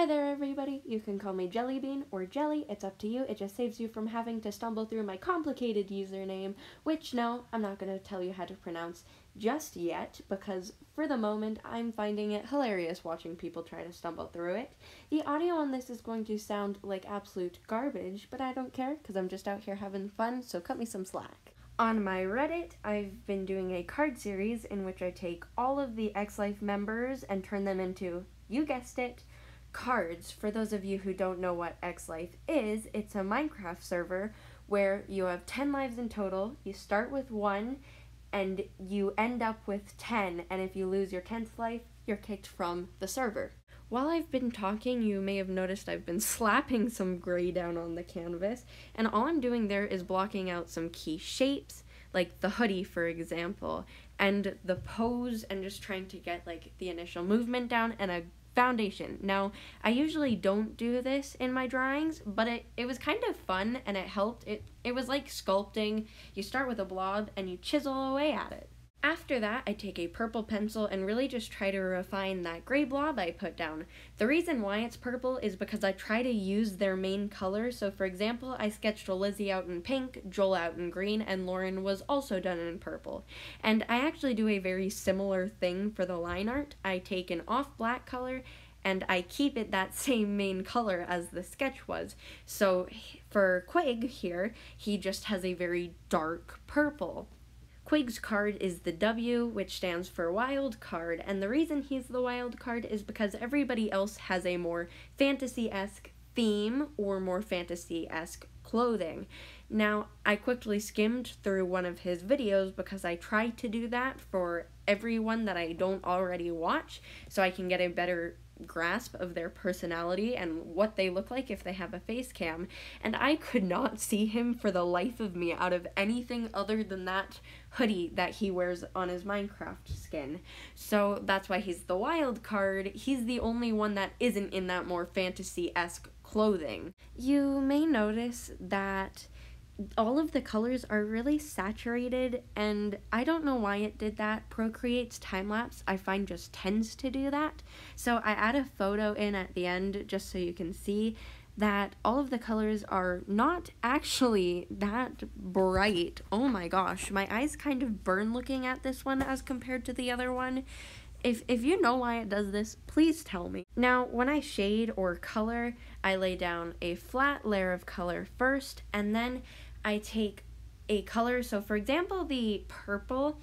there everybody, you can call me Jellybean or Jelly, it's up to you, it just saves you from having to stumble through my complicated username, which no, I'm not going to tell you how to pronounce just yet, because for the moment I'm finding it hilarious watching people try to stumble through it. The audio on this is going to sound like absolute garbage, but I don't care, because I'm just out here having fun, so cut me some slack. On my Reddit, I've been doing a card series in which I take all of the X-Life members and turn them into, you guessed it, cards. For those of you who don't know what X-Life is, it's a Minecraft server where you have 10 lives in total, you start with 1, and you end up with 10, and if you lose your 10th life, you're kicked from the server. While I've been talking, you may have noticed I've been slapping some gray down on the canvas, and all I'm doing there is blocking out some key shapes, like the hoodie, for example, and the pose, and just trying to get, like, the initial movement down, and a foundation. Now, I usually don't do this in my drawings, but it was kind of fun, and it helped. It was like sculpting. You start with a blob, and you chisel away at it. After that, I take a purple pencil and really just try to refine that gray blob I put down. The reason why it's purple is because I try to use their main color. So for example, I sketched Lizzie out in pink, Joel out in green, and Lauren was also done in purple. And I actually do a very similar thing for the line art. I take an off black color and I keep it that same main color as the sketch was. So for Quig here, he just has a very dark purple. Quig's card is the W, which stands for wild card, and the reason he's the wild card is because everybody else has a more fantasy-esque theme or more fantasy-esque clothing. Now, I quickly skimmed through one of his videos because I try to do that for everyone that I don't already watch, so I can get a better grasp of their personality and what they look like if they have a face cam, and I could not see him for the life of me out of anything other than that hoodie that he wears on his Minecraft skin. So that's why he's the wild card. He's the only one that isn't in that more fantasy-esque clothing. You may notice that all of the colors are really saturated, and I don't know why it did that. Procreate's time-lapse, I find, just tends to do that. So I add a photo in at the end just so you can see that all of the colors are not actually that bright. Oh my gosh, my eyes kind of burn looking at this one as compared to the other one. If you know why it does this, please tell me. Now, when I shade or color, I lay down a flat layer of color first, and then I take a color. So for example, the purple,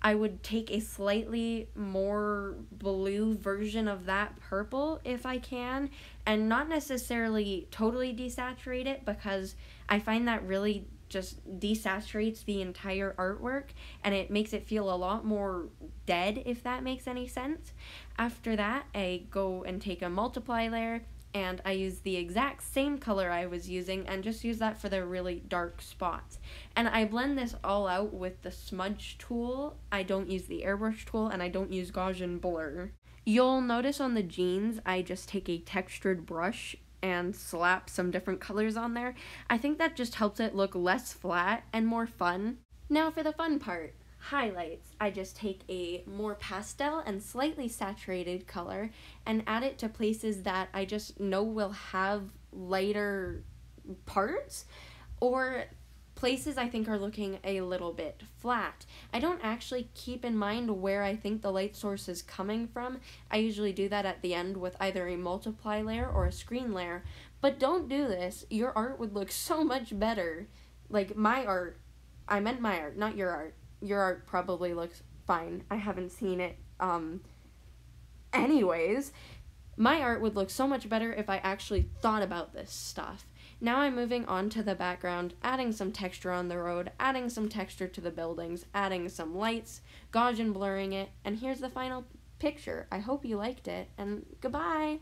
I would take a slightly more blue version of that purple if I can, and not necessarily totally desaturate it, because I find that really just desaturates the entire artwork and it makes it feel a lot more dead, if that makes any sense. After that, I go and take a multiply layer, and I use the exact same color I was using and just use that for the really dark spots. And I blend this all out with the smudge tool. I don't use the airbrush tool, and I don't use Gaussian blur. You'll notice on the jeans, I just take a textured brush and slap some different colors on there. I think that just helps it look less flat and more fun. Now for the fun part. Highlights. I just take a more pastel and slightly saturated color and add it to places that I just know will have lighter parts, or places I think are looking a little bit flat. I don't actually keep in mind where I think the light source is coming from. I usually do that at the end with either a multiply layer or a screen layer, but don't do this. Your art would look so much better. Like my art, I meant my art, not your art. Your art probably looks fine. I haven't seen it. Anyways, my art would look so much better if I actually thought about this stuff. Now I'm moving on to the background, adding some texture on the road, adding some texture to the buildings, adding some lights, Gaussian blurring it, and here's the final picture. I hope you liked it, and goodbye!